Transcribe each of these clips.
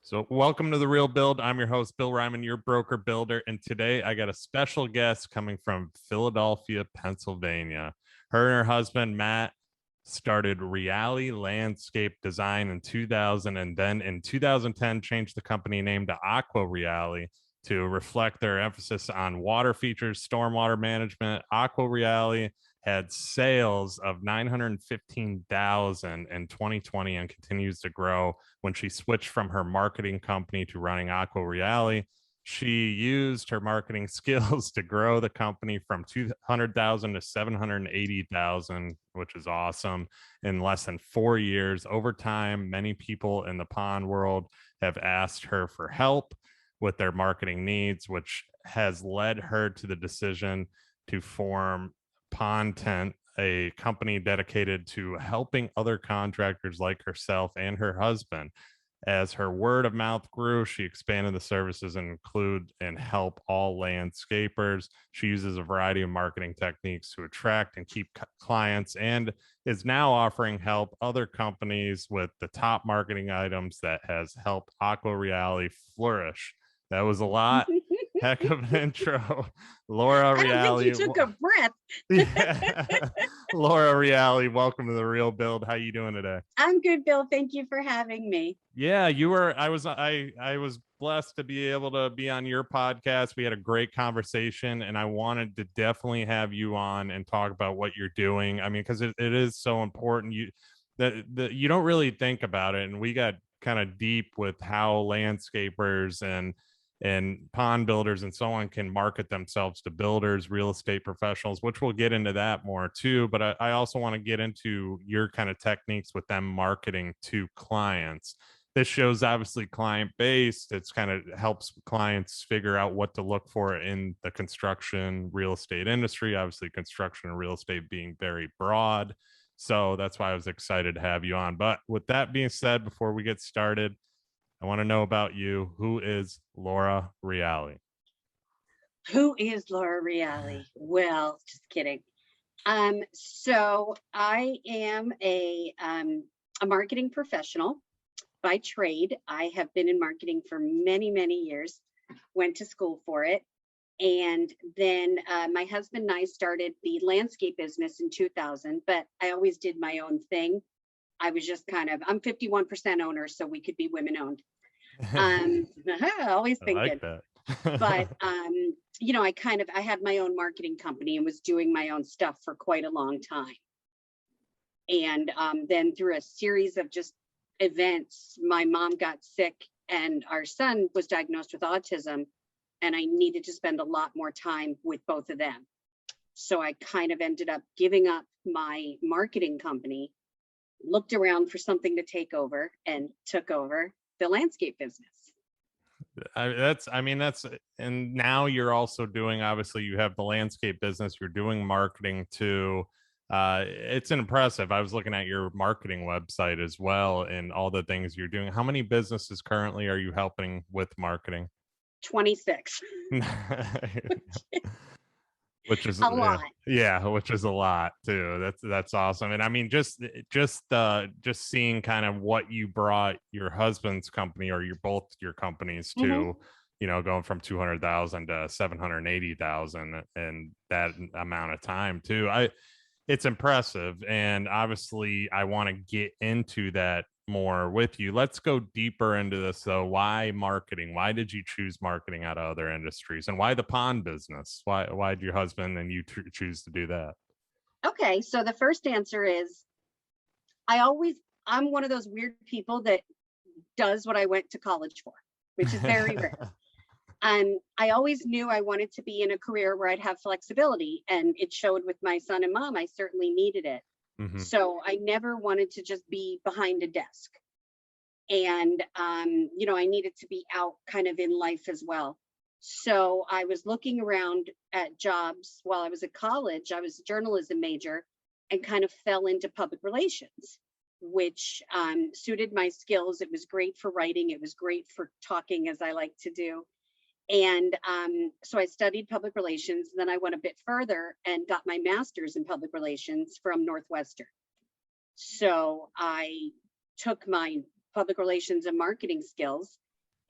So welcome to The Real Build. I'm your host, Bill Reiman, your broker builder. And today I got a special guest coming from Philadelphia, Pennsylvania. Her and her husband, Matt, started Reale Landscape Design in 2000, and then in 2010 changed the company name to AquaReale to reflect their emphasis on water features, stormwater management. AquaReale had sales of 915,000 in 2020 and continues to grow. When she switched from her marketing company to running AquaReale, she used her marketing skills to grow the company from 200,000 to 780,000, which is awesome, in less than 4 years. Over time, many people in the pond world have asked her for help with their marketing needs, which has led her to the decision to form Pondtent, a company dedicated to helping other contractors like herself and her husband. As her word of mouth grew, she expanded the services and include and help all landscapers. She uses a variety of marketing techniques to attract and keep clients, and is now offering help other companies with the top marketing items that has helped AquaReale flourish. That was a lot. Heck of an intro. Laura Reale. I don't think you took a breath. Yeah. Laura Reale, welcome to The Real Build. How you doing today? I'm good, Bill. Thank you for having me. Yeah, you were. I was blessed to be able to be on your podcast. We had a great conversation, and I wanted to definitely have you on and talk about what you're doing. I mean, because it is so important. You don't really think about it, and we got kind of deep with how landscapers and pond builders and so on can market themselves to builders, real estate professionals, which we'll get into that more too. But I also want to get into your kind of techniques with them marketing to clients. This show's obviously client based. It's kind of helps clients figure out what to look for in the construction real estate industry. Obviously, construction and real estate being very broad. So that's why I was excited to have you on. But with that being said, before we get started, I want to know about you. Who is Laura Reale? Who is Laura Reale? Well, just kidding. So I am a marketing professional by trade. I have been in marketing for many, many years, went to school for it. And then my husband and I started the landscape business in 2000, but I always did my own thing. I was just I'm 51% owner, so we could be women owned. Always thinking. I like that. But I had my own marketing company and was doing my own stuff for quite a long time. And then through a series of just events, my mom got sick and our son was diagnosed with autism, and I needed to spend a lot more time with both of them. So I kind of ended up giving up my marketing company, looked around for something to take over, and took over the landscape business. And now you're also doing, obviously you have the landscape business, you're doing marketing too. It's impressive. I was looking at your marketing website as well and all the things you're doing. How many businesses currently are you helping with marketing? 26. Which is a lot. Yeah, which is a lot too. That's awesome. And I mean, just seeing kind of what you brought your husband's company or both your companies to, going from 200,000 to 780,000 in that amount of time too. It's impressive. And obviously I want to get into that more with you. Let's go deeper into this though. Why marketing? Why did you choose marketing out of other industries, and why the pond business? Why did your husband and you choose to do that? Okay, so the first answer is I'm one of those weird people that does what I went to college for, which is very rare. And I always knew I wanted to be in a career where I'd have flexibility, and it showed with my son and mom. I certainly needed it. So I never wanted to just be behind a desk. And, I needed to be out kind of in life as well. So I was looking around at jobs while I was at college. I was a journalism major and kind of fell into public relations, which suited my skills. It was great for writing. It was great for talking, as I like to do. And so I studied public relations. And then I went a bit further and got my master's in public relations from Northwestern. So I took my public relations and marketing skills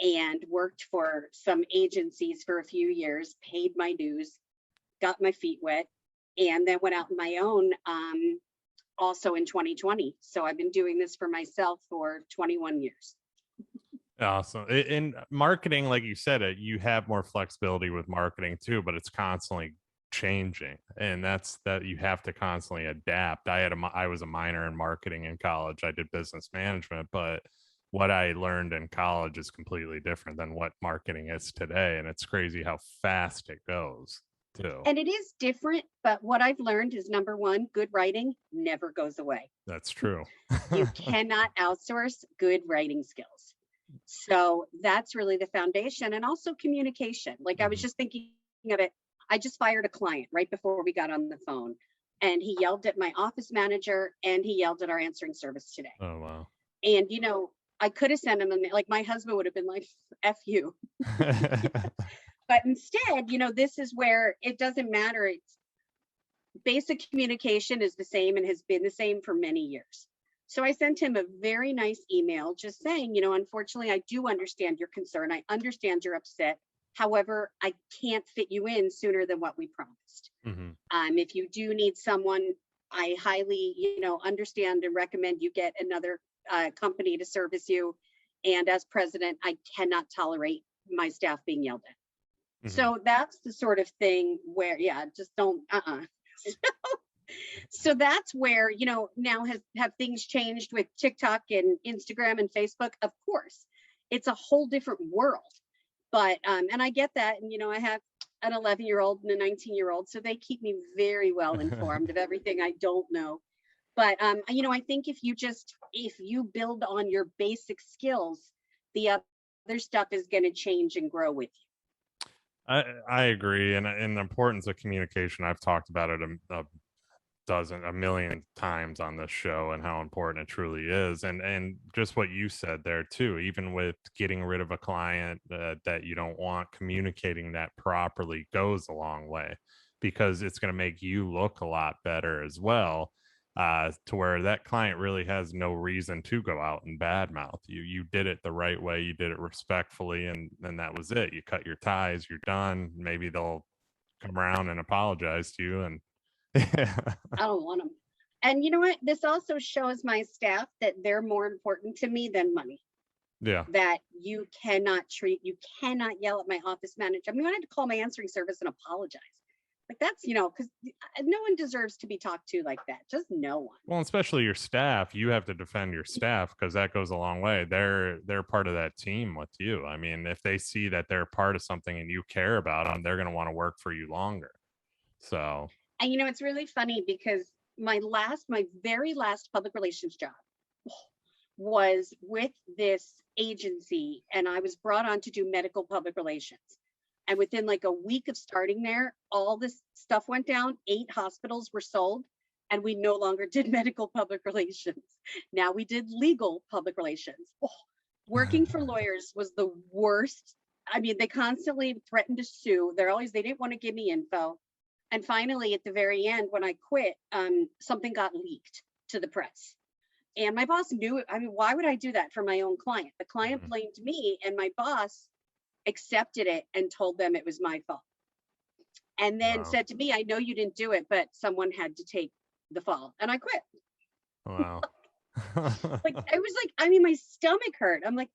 and worked for some agencies for a few years, paid my dues, got my feet wet, and then went out on my own also in 2020. So I've been doing this for myself for 21 years. Awesome. In marketing, like you said, you have more flexibility with marketing too, but it's constantly changing, and that's that you have to constantly adapt. I was a minor in marketing in college. I did business management, but what I learned in college is completely different than what marketing is today, and it's crazy how fast it goes too. And it is different, but what I've learned is, number one, good writing never goes away. That's true. You cannot outsource good writing skills. So that's really the foundation, and also communication. Like I was just thinking of it. I just fired a client right before we got on the phone, and he yelled at my office manager and he yelled at our answering service today. Oh, wow. And, you know, I could have sent him like my husband would have been like, F you. But instead, you know, this is where it doesn't matter. It's basic communication is the same and has been the same for many years. So I sent him a very nice email just saying, you know, unfortunately, I do understand your concern. I understand you're upset. However, I can't fit you in sooner than what we promised. If you do need someone, I highly, you know, understand and recommend you get another company to service you. And as president, I cannot tolerate my staff being yelled at. So that's the sort of thing where, yeah, just don't, So that's where, you know, now have things changed with TikTok and Instagram and Facebook? Of course, it's a whole different world. But, and I get that. And, you know, I have an 11-year-old and a 19-year-old, so they keep me very well informed of everything I don't know. But, you know, I think if you build on your basic skills, the other stuff is going to change and grow with you. I agree. And the importance of communication, I've talked about it a million times on this show, and how important it truly is. And just what you said there too, even with getting rid of a client that you don't want, communicating that properly goes a long way, because it's going to make you look a lot better as well, to where that client really has no reason to go out and badmouth you. You did it the right way, you did it respectfully, and that was it. You cut your ties, you're done. Maybe they'll come around and apologize to you, and I don't want them. And you know what? This also shows my staff that they're more important to me than money. Yeah. That you cannot yell at my office manager. I mean, I had to call my answering service and apologize. Like that's, you know, because no one deserves to be talked to like that. Just no one. Well, especially your staff. You have to defend your staff, because that goes a long way. They're part of that team with you. I mean, if they see that they're part of something and you care about them, they're going to want to work for you longer. So. And you know, it's really funny because my very last public relations job was with this agency, and I was brought on to do medical public relations. And within like a week of starting there, all this stuff went down. 8 hospitals were sold, and we no longer did medical public relations. Now we did legal public relations. Working for lawyers was the worst. I mean, they constantly threatened to sue. They didn't want to give me info. And finally, at the very end, when I quit, something got leaked to the press. And my boss knew it. I mean, why would I do that for my own client? The client blamed me, and my boss accepted it and told them it was my fault. And then said to me, I know you didn't do it, but someone had to take the fall. And I quit. Wow. Like, I was like, I mean, my stomach hurt. I'm like,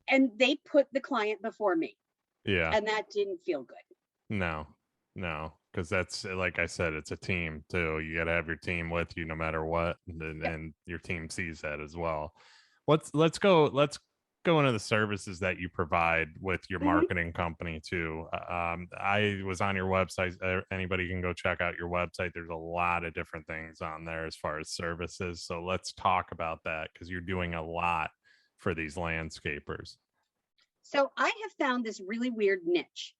and they put the client before me. Yeah. And that didn't feel good. No, because that's, like I said, it's a team too. You got to have your team with you no matter what, and your team sees that as well. Let's go into the services that you provide with your marketing company too. I was on your website. Anybody can go check out your website. There's a lot of different things on there as far as services. So let's talk about that, because you're doing a lot for these landscapers. So I have found this really weird niche.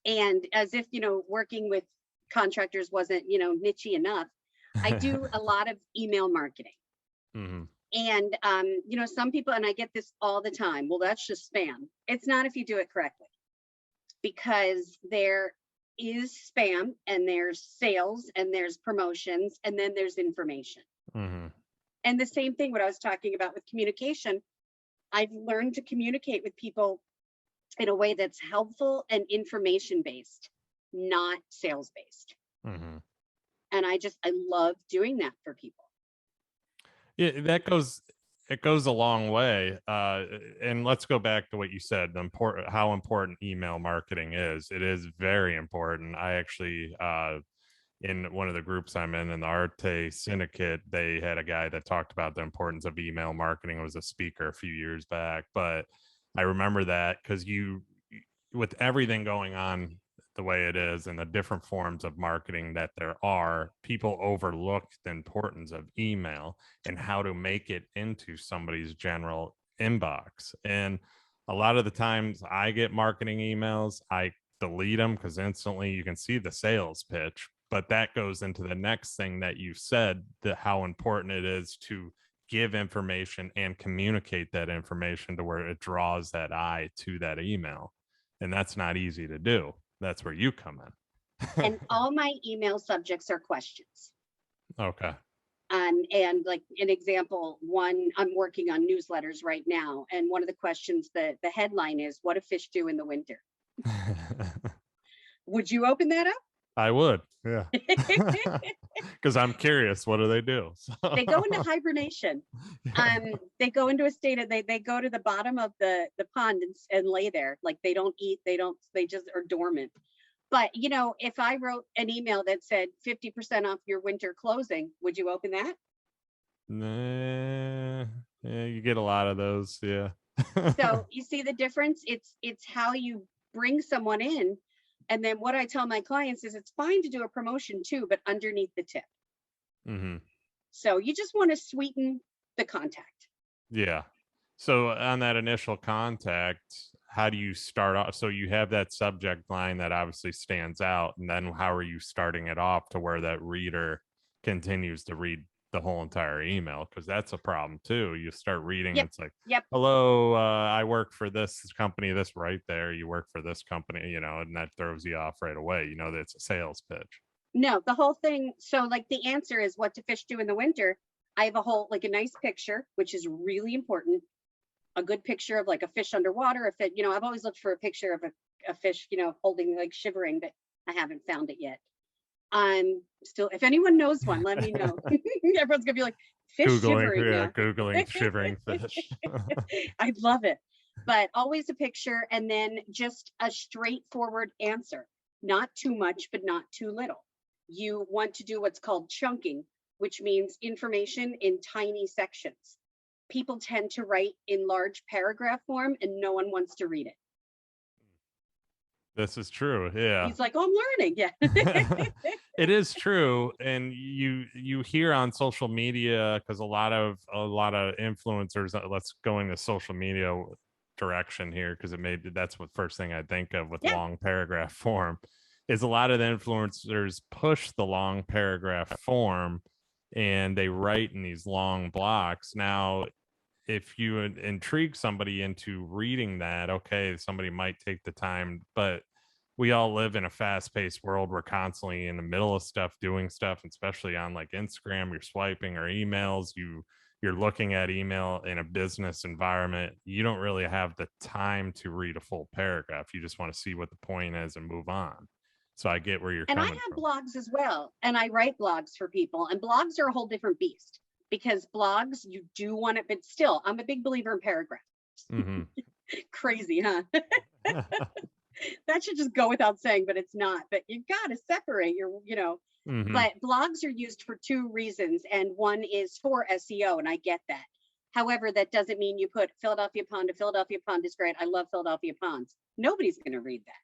And as if, you know, working with contractors wasn't, you know, niche-y enough, I do a lot of email marketing. And, you know, some people, and I get this all the time, well, that's just spam. It's not if you do it correctly, because there is spam, and there's sales, and there's promotions, and then there's information. And the same thing, what I was talking about with communication, I've learned to communicate with people in a way that's helpful and information based, not sales based. Hmm. And I love doing that for people. Yeah, that goes, it goes a long way. And let's go back to what you said, the important, how important email marketing is. It is very important. I actually, in one of the groups I'm in the Arte Syndicate, they had a guy that talked about the importance of email marketing. It was a speaker a few years back, but I remember that because with everything going on the way it is and the different forms of marketing that there are, people overlook the importance of email and how to make it into somebody's general inbox. And a lot of the times I get marketing emails, I delete them because instantly you can see the sales pitch. But that goes into the next thing that you said, that how important it is to give information and communicate that information to where it draws that eye to that email. And that's not easy to do. That's where you come in. And all my email subjects are questions. Okay. And like an example, one, I'm working on newsletters right now. And one of the questions, the headline is, what do fish do in the winter? Would you open that up? I would, yeah. Because I'm curious, what do they do? So. They go into hibernation. They go into a state of, they go to the bottom of the pond and lay there. Like they don't eat, they just are dormant. But you know, if I wrote an email that said 50% off your winter clothing, would you open that? Nah, yeah, you get a lot of those, yeah. So you see the difference? It's how you bring someone in. And then what I tell my clients is it's fine to do a promotion too, but underneath the tip. Mm-hmm. So you just want to sweeten the contact. Yeah. So on that initial contact, how do you start off? So you have that subject line that obviously stands out, and then how are you starting it off to where that reader continues to read the whole entire email? Because that's a problem too. You start reading, Yep. it's like, Yep. hello, I work for this company, this right there. You work for this company, you know, and that throws you off right away. You know, that it's a sales pitch. No, the whole thing. So like the answer is, what do fish do in the winter? I have a whole, like a nice picture, which is really important. A good picture of like a fish underwater. If it, you know, I've always looked for a picture of a fish, you know, holding, like shivering, but I haven't found it yet. I'm still, if anyone knows one, let me know. Everyone's gonna be like, fish shivering. Yeah, Yeah. Googling shivering fish. I'd love it. But always a picture, and then just a straightforward answer. Not too much, but not too little. You want to do what's called chunking, which means information in tiny sections. People tend to write in large paragraph form and no one wants to read it. This is true. Yeah. He's like, oh, I'm learning. Yeah. It is true. And you hear on social media, because a lot of influencers, let's go into social media direction here, because that's what first thing I think of with long paragraph form, is a lot of the influencers push the long paragraph form and they write in these long blocks. Now, if you intrigue somebody into reading that, okay, somebody might take the time, but we all live in a fast-paced world. We're constantly in the middle of stuff, doing stuff, especially on like Instagram, you're swiping, or emails, you're looking at email in a business environment. You don't really have the time to read a full paragraph. You just want to see what the point is and move on. So I get where you're and coming I have from. blogs as well, and I write blogs for people, and blogs are a whole different beast, because blogs, you do want it, but still, I'm a big believer in paragraphs. Mm-hmm. Crazy, huh? That should just go without saying, but it's not. But you got to separate your, you know, Mm-hmm. but blogs are used for two reasons, and one is for SEO, and I get that. However, that doesn't mean you put Philadelphia Pond to Philadelphia Pond is great. I love Philadelphia Ponds. Nobody's going to read that.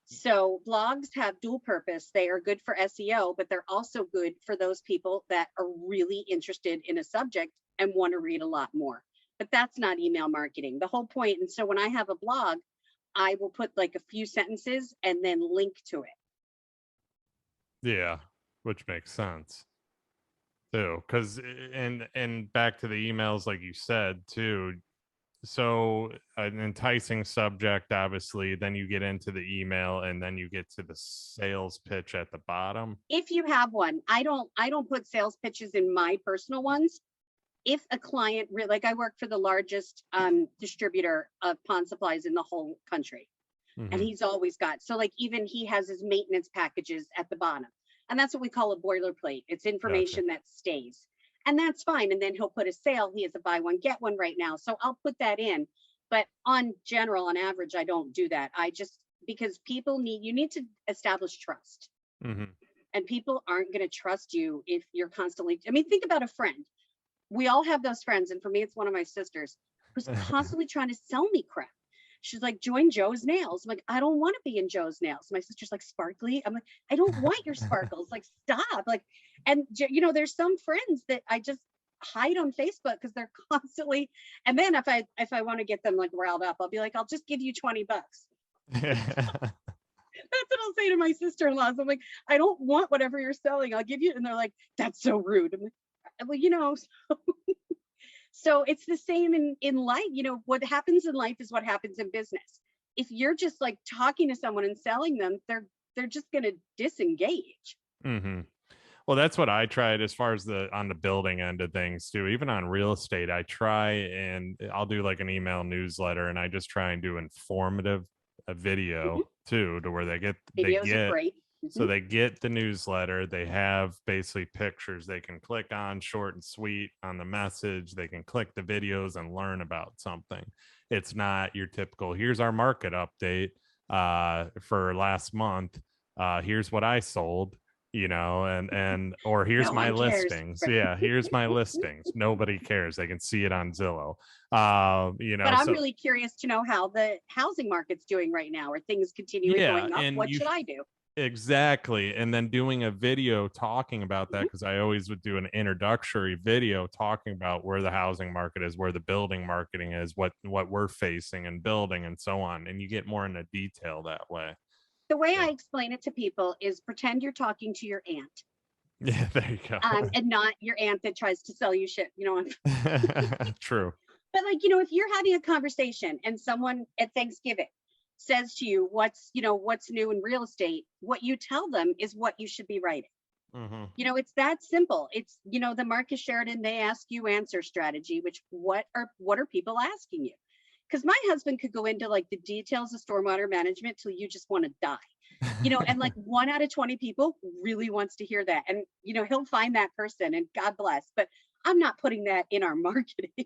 So blogs have dual purpose. They are good for SEO, but they're also good for those people that are really interested in a subject and want to read a lot more. But that's not email marketing. The whole point. And so when I have a blog, I will put like a few sentences and then link to it. Yeah, which makes sense too. Because and back to the emails, like you said too. So an enticing subject, obviously, then you get into the email, and then you get to the sales pitch at the bottom. If you have one, I don't put sales pitches in my personal ones. if a client, like I work for the largest distributor of pond supplies in the whole country. And he's always got, so like even he has his maintenance packages at the bottom. And that's what we call a boilerplate. It's information that stays. And that's fine. And then he'll put a sale. He has a buy one, get one right now. So I'll put that in. But on average, I don't do that. I just, because you need to establish trust. And people aren't going to trust you if you're constantly, I mean, think about a friend. We all have those friends. And for me, it's one of my sisters who's constantly trying to sell me crap. She's like, join Joe's Nails. I'm like, I don't want to be in Joe's Nails. My sister's like, sparkly. I'm like, I don't want your sparkles. Like, stop. Like, and you know, there's some friends that I just hide on Facebook because they're constantly, and then if I want to get them like riled up, I'll be like, I'll just give you $20. That's what I'll say to my sister-in-laws. I'm like, I don't want whatever you're selling. I'll give you, and they're like, that's so rude. I'm like, well, you know, so it's the same in life. You know, what happens in life is what happens in business. If you're just like talking to someone and selling them, they're just going to disengage. Well, that's what I tried as far as on the building end of things too. Even on real estate, I try and I'll do like an email newsletter, and I just try and do informative video too, to where they get great. So they get the newsletter, they have basically pictures they can click on, short and sweet on the message. They can click the videos and learn about something. It's not your typical, here's our market update for last month. Here's what I sold, you know, and or here's my listings. Yeah, here's my listings. Nobody cares. They can see it on Zillow. You know, but I'm really curious to know how the housing market's doing right now. Are things continuing going up? What should I do? Exactly. And then doing a video talking about that, because I always would do an introductory video talking about where the housing market is, where the building marketing is, what we're facing and building and so on. And you get more into detail that way. The way I explain it to people is pretend you're talking to your aunt. Yeah, there you go. And not your aunt that tries to sell you shit, you know. True. But like, you know, if you're having a conversation and someone at Thanksgiving says to you, what's new in real estate, what you tell them is what you should be writing. You know, it's that simple. It's, you know, the Marcus Sheridan, they ask you answer strategy, which what are people asking you? Because my husband could go into like the details of stormwater management till you just want to die, you know, and like 1 out of 20 people really wants to hear that. And, you know, he'll find that person and God bless, but I'm not putting that in our marketing.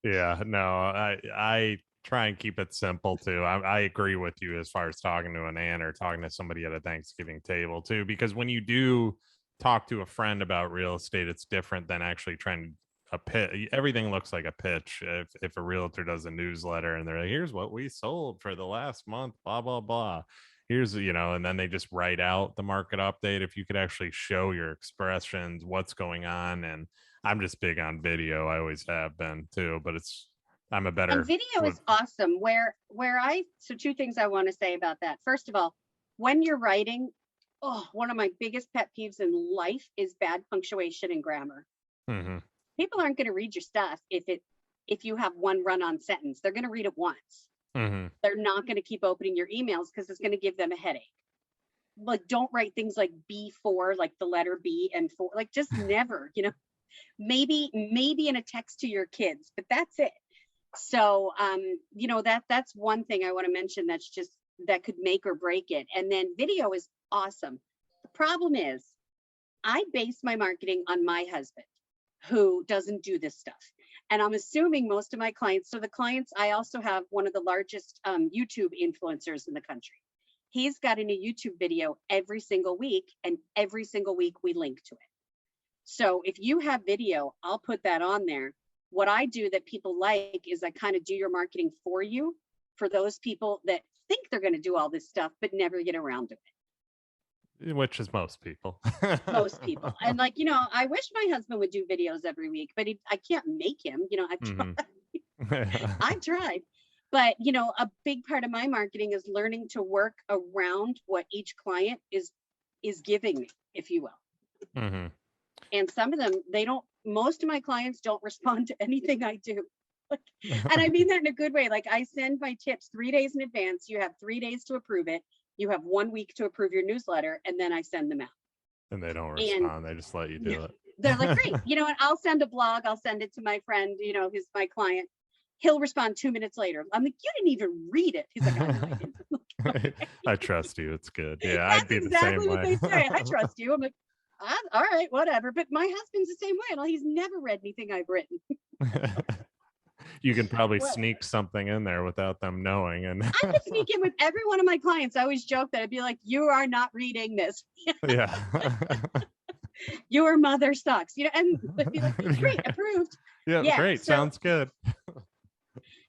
Yeah, no, I try and keep it simple too. I agree with you as far as talking to an aunt or talking to somebody at a Thanksgiving table too, because when you do talk to a friend about real estate, it's different than actually trying a pitch. Everything looks like a pitch if a realtor does a newsletter and they're like, here's what we sold for the last month, blah blah blah, here's, you know, and then they just write out the market update. If you could actually show your expressions, what's going on. And I'm just big on video. I always have been too, but I'm a better. And video is awesome. So 2 things I want to say about that. First of all, when you're writing, one of my biggest pet peeves in life is bad punctuation and grammar. People aren't going to read your stuff if you have one run-on sentence. They're going to read it once. They're not going to keep opening your emails because it's going to give them a headache. Like, don't write things like B4, like the letter B and 4, like just never, you know, maybe in a text to your kids, but that's it. So, you know, that's one thing I want to mention that could make or break it. And then video is awesome. The problem is I base my marketing on my husband, who doesn't do this stuff. And I'm assuming most of my clients, so the clients, I also have one of the largest YouTube influencers in the country. He's got a new YouTube video every single week, and every single week we link to it. So if you have video, I'll put that on there. What I do that people like is I kind of do your marketing for you, for those people that think they're going to do all this stuff, but never get around to it. Which is most people. Most people. And like, you know, I wish my husband would do videos every week, but I can't make him, you know, I tried. But, you know, a big part of my marketing is learning to work around what each client is giving me, if you will. And some of them, most of my clients don't respond to anything I do. And I mean that in a good way. Like, I send my tips 3 days in advance. You have 3 days to approve it. You have 1 week to approve your newsletter, and then I send them out. And they don't respond. They just let you do it. They're like, great. You know what? I'll send a blog. I'll send it to my friend, you know, who's my client. He'll respond 2 minutes later. I'm like, you didn't even read it. He's like, I know I didn't. Okay. I trust you. It's good. Yeah, I'd That's be the exactly same what way. they say. I trust you. I'm like, all right, whatever. But my husband's the same way. And he's never read anything I've written. You can probably Whatever. sneak something in there without them knowing. And I could sneak in with every one of my clients. I always joke that I'd be like, you are not reading this. yeah. Your mother sucks. You know, and they'd be like, great, approved. Yeah, great. So Sounds good.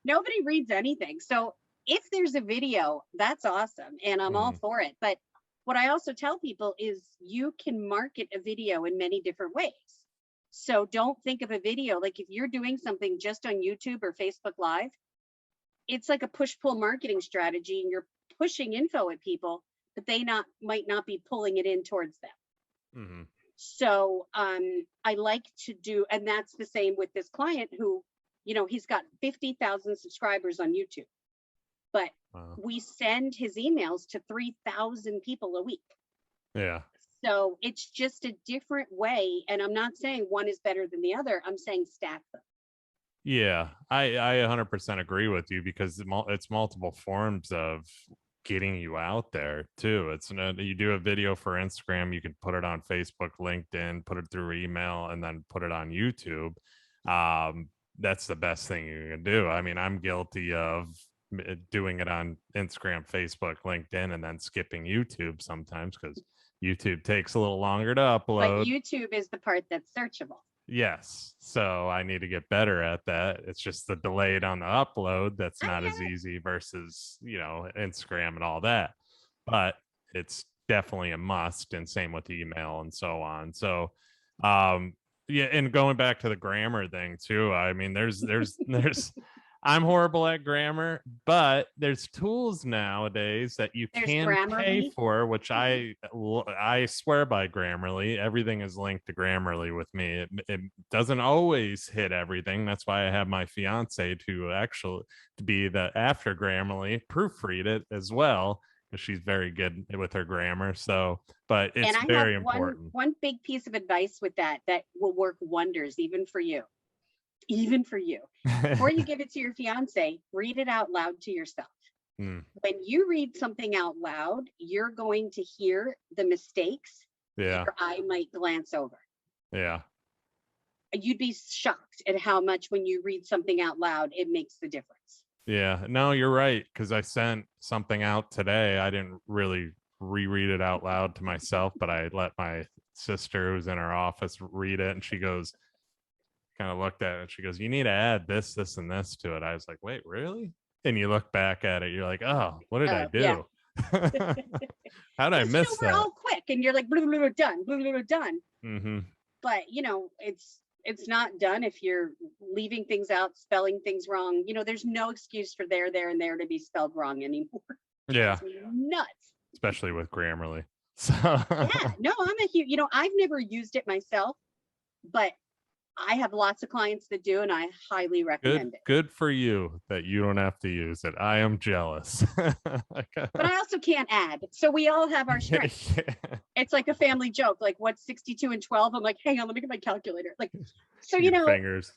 nobody reads anything. So if there's a video, that's awesome. And I'm all for it. But what I also tell people is you can market a video in many different ways. So don't think of a video like if you're doing something just on YouTube or Facebook Live, it's like a push-pull marketing strategy, and you're pushing info at people, but they might not be pulling it in towards them. So I like to do, and that's the same with this client who, you know, he's got 50,000 subscribers on YouTube, but we send his emails to 3,000 people a week. Yeah. So it's just a different way. And I'm not saying one is better than the other. I'm saying stack them. Yeah, I 100% agree with you, because it's multiple forms of getting you out there too. It's you do a video for Instagram, you can put it on Facebook, LinkedIn, put it through email, and then put it on YouTube. That's the best thing you can do. I mean, I'm guilty of doing it on Instagram, Facebook, LinkedIn, and then skipping YouTube sometimes because YouTube takes a little longer to upload. But YouTube is the part that's searchable. Yes. So I need to get better at that. It's just the delayed on the upload that's not as easy versus, you know, Instagram and all that. But it's definitely a must, and same with email and so on. So yeah, and going back to the grammar thing too. I mean, there's I'm horrible at grammar, but there's tools nowadays that you can pay for, which I swear by Grammarly. Everything is linked to Grammarly with me. It doesn't always hit everything. That's why I have my fiance to be the after Grammarly proofread it as well, because she's very good with her grammar. So, but it's very important. One big piece of advice with that will work wonders, even for you. Before you give it to your fiance, read it out loud to yourself. When you read something out loud, you're going to hear the mistakes your eye might glance over. Yeah. You'd be shocked at how much when you read something out loud, it makes the difference. Yeah, no, you're right. Because I sent something out today. I didn't really reread it out loud to myself, but I let my sister who's in her office read it, and she goes, kind of looked at it, and she goes, you need to add this, this, and this to it. I was like, wait, really? And you look back at it, you're like, oh, what did I do? Yeah. How did I miss that? We're all quick, and you're like, blah, blah, blah, done, blah, blah, blah, done. Mm-hmm. But you know, it's not done if you're leaving things out, spelling things wrong. You know, there's no excuse for there, and there to be spelled wrong anymore. Yeah, it's nuts. Especially with Grammarly. So yeah, no, I'm a huge. You know, I've never used it myself, but I have lots of clients that do, and I highly recommend it. Good for you that you don't have to use it. I am jealous. But I also can't add. So we all have our strengths. Yeah. It's like a family joke. Like, what's 62 and 12? I'm like, hang on, let me get my calculator. Like, so you know, fingers.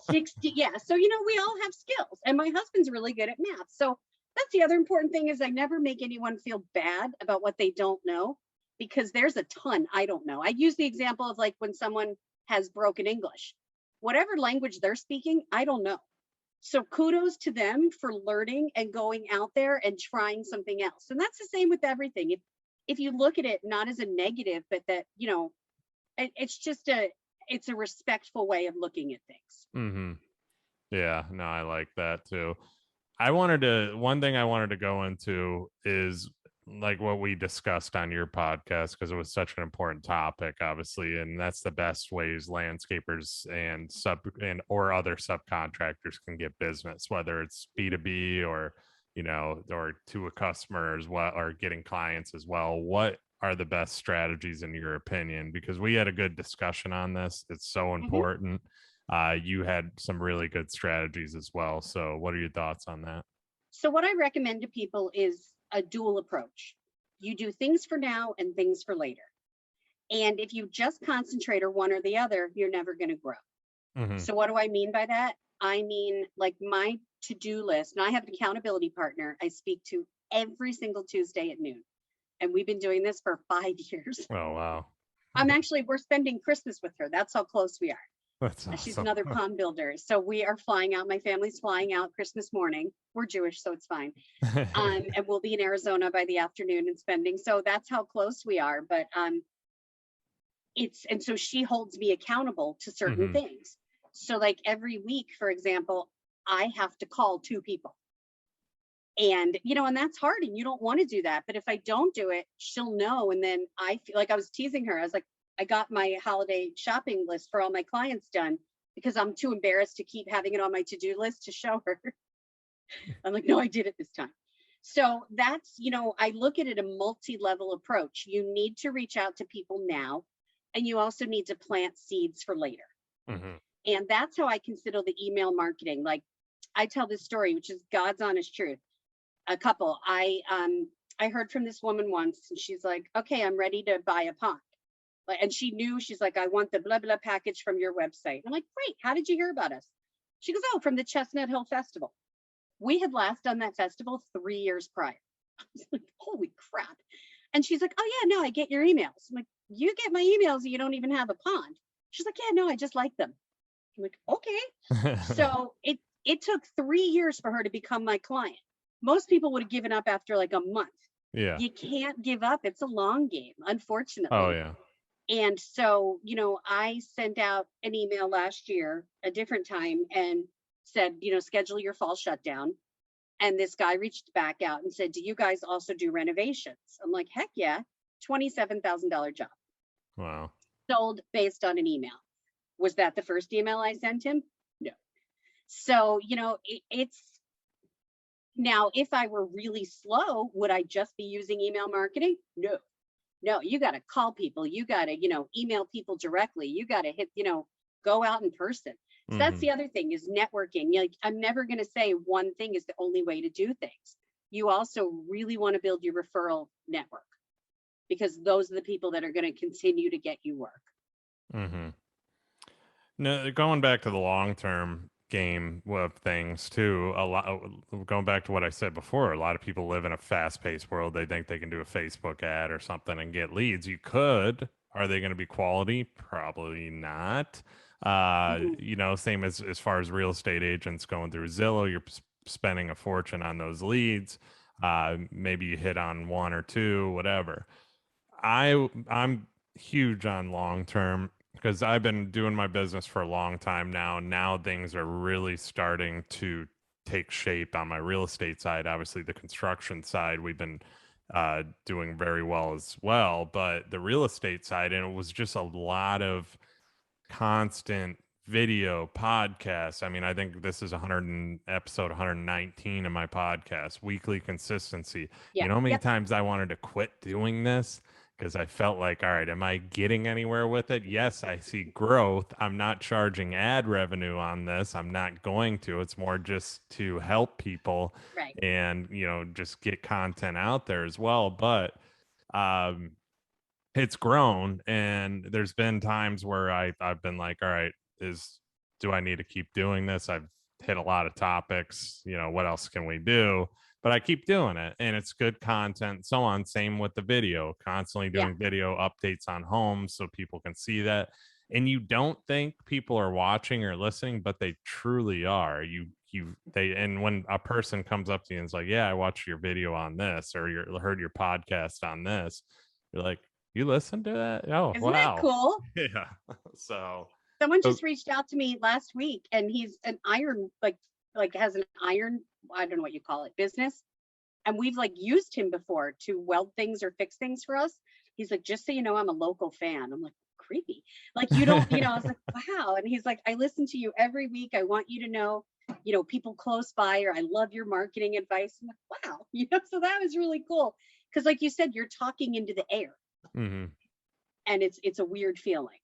60. Yeah. So you know, we all have skills, and my husband's really good at math. So that's the other important thing, is I never make anyone feel bad about what they don't know, because there's a ton I don't know. I use the example of like when someone has broken English, whatever language they're speaking, I don't know. So kudos to them for learning and going out there and trying something else. And that's the same with everything. If you look at it not as a negative, but that, you know, it's a respectful way of looking at things. Mm-hmm. Yeah, no, I like that too. One thing I wanted to go into is like what we discussed on your podcast, because it was such an important topic, obviously, and that's the best ways landscapers or other subcontractors can get business, whether it's B2B or, you know, or to a customer as well, or getting clients as well. What are the best strategies in your opinion? Because we had a good discussion on this. It's so important. You had some really good strategies as well. So what are your thoughts on that? So what I recommend to people is a dual approach. You do things for now and things for later. And if you just concentrate or one or the other, you're never going to grow. Mm-hmm. So what do I mean by that? I mean, like my to-do list, and I have an accountability partner I speak to every single Tuesday at noon. And we've been doing this for 5 years. Oh, wow. We're spending Christmas with her. That's how close we are. That's She's awesome. another pond builder. So we are flying out. My family's flying out Christmas morning. We're Jewish, so it's fine. And we'll be in Arizona by the afternoon and spending. So that's how close we are. But and so she holds me accountable to certain Mhm. things. So like every week, for example, I have to call 2 people. And, and that's hard and you don't want to do that. But if I don't do it, she'll know. And then I feel like I was teasing her. I was like, I got my holiday shopping list for all my clients done because I'm too embarrassed to keep having it on my to-do list to show her. I'm like, no, I did it this time. So that's, I look at it a multi-level approach. You need to reach out to people now, and you also need to plant seeds for later. Mhm. And that's how I consider the email marketing. Like I tell this story, which is God's honest truth. A couple, I heard from this woman once, and she's like, okay, I'm ready to buy a pond. And she knew, she's like, I want the blah, blah package from your website. I'm like, great. How did you hear about us? She goes, oh, from the Chestnut Hill Festival. We had last done that festival 3 years prior. I was like, holy crap. And she's like, oh yeah, no, I get your emails. I'm like, you get my emails and you don't even have a pond. She's like, yeah, no, I just like them. I'm like, okay. So it took 3 years for her to become my client. Most people would have given up after like a month. Yeah. You can't give up. It's a long game, unfortunately. Oh, yeah. And so, I sent out an email last year, a different time, and said, schedule your fall shutdown. And this guy reached back out and said, do you guys also do renovations? I'm like, heck yeah. $27,000 job. Wow. Sold based on an email. Was that the first email I sent him? No. So, it's now, if I were really slow, would I just be using email marketing? No, you got to call people. You got to, email people directly. You got to hit, go out in person. So that's the other thing is networking. I'm never going to say one thing is the only way to do things. You also really want to build your referral network because those are the people that are going to continue to get you work. Mm-hmm. No, going back to the long-term game of things too, going back to what I said before, a lot of people live in a fast-paced world. They think they can do a Facebook ad or something and get leads. You could. Are they going to be quality? Probably not. Same as far as real estate agents going through Zillow, you're spending a fortune on those leads. Maybe you hit on one or two, whatever. I'm huge on long term because I've been doing my business for a long time now. Now things are really starting to take shape on my real estate side. Obviously, the construction side we've been doing very well as well, but the real estate side, and it was just a lot of constant video podcasts. I mean, I think this is episode 119 of my podcast, weekly consistency. Yeah. You know how many times I wanted to quit doing this because I felt like, all right, am I getting anywhere with it? Yes, I see growth. I'm not charging ad revenue on this. I'm not going to. It's more just to help people and, just get content out there as well. But it's grown, and there's been times where I've been like, all right, do I need to keep doing this? I've hit a lot of topics, what else can we do? But I keep doing it, and it's good content, so on. Same with the video, constantly doing video updates on homes so people can see that. And you don't think people are watching or listening, but they truly are. And when a person comes up to you and is like, yeah, I watched your video on this, or heard your podcast on this, you're like, you listen to that? Oh, Isn't wow. that cool? Yeah. So someone just reached out to me last week, and he's an iron, like has an iron, I don't know what you call it, business. And we've used him before to weld things or fix things for us. He's like, just so you know, I'm a local fan. I'm like, creepy. You don't, I was like, wow. And he's like, I listen to you every week. I want you to know, people close by, or I love your marketing advice. I'm like, wow. So that was really cool. Because like you said, you're talking into the air. Mm-hmm. And it's a weird feeling.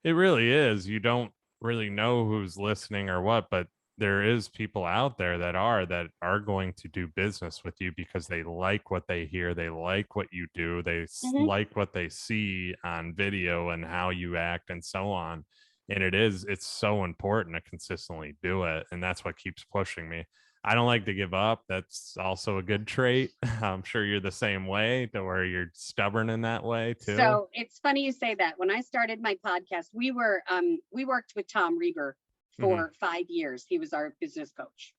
It really is. You don't really know who's listening or what, but there is people out there that are going to do business with you because they like what they hear, they like what you do, Mhm. like what they see on video and how you act and so on. And it's so important to consistently do it, and that's what keeps pushing me. I don't like to give up. That's also a good trait. I'm sure you're the same way, to where you're stubborn in that way too. So it's funny you say that. When I started my podcast, we worked with Tom Reber Hmm. for 5 years. He was our business coach,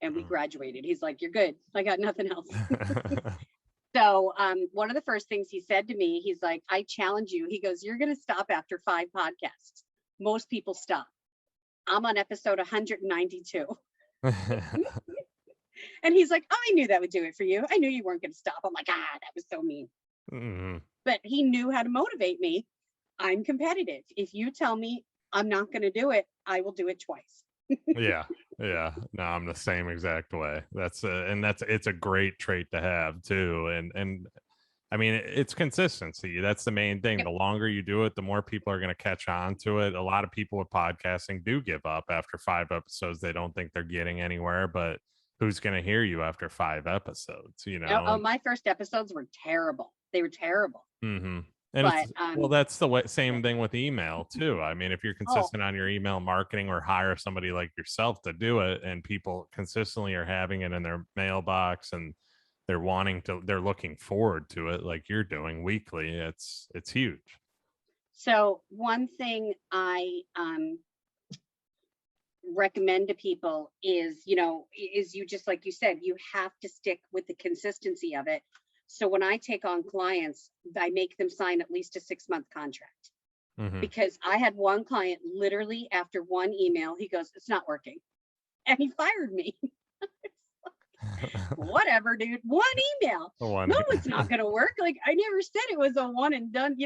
and we graduated. He's like, "You're good. I got nothing else." So one of the first things he said to me, he's like, "I challenge you." He goes, "You're going to stop after 5 podcasts. Most people stop. I'm on episode 192." And he's like, "Oh, I knew that would do it for you. I knew you weren't going to stop." I'm like, that was so mean. Hmm. But he knew how to motivate me. I'm competitive. If you tell me I'm not going to do it, I will do it twice. Yeah, yeah. No, I'm the same exact way. It's a great trait to have too. And I mean, it's consistency. That's the main thing. Yep. The longer you do it, the more people are going to catch on to it. A lot of people with podcasting do give up after 5 episodes. They don't think they're getting anywhere, but who's going to hear you after 5 episodes, you Oh, know? oh, my first episodes were terrible. They were terrible. Mm-hmm. And But it's, well, that's the way, yeah. same thing with email too. I mean, if you're Oh, consistent on your email marketing, or hire somebody like yourself to do it, and people consistently are having it in their mailbox, and they're looking forward to it like you're doing weekly, it's huge. so one thing I recommend to people is, is you just like you said, you have to stick with the consistency of it. So when I take on clients, I make them sign at least a 6-month contract, Hmm. because I had one client literally after one email, he goes, "It's not working." And he fired me. Whatever, dude. One email. One. No, it's not going to work. Like, I never said it was a one and done,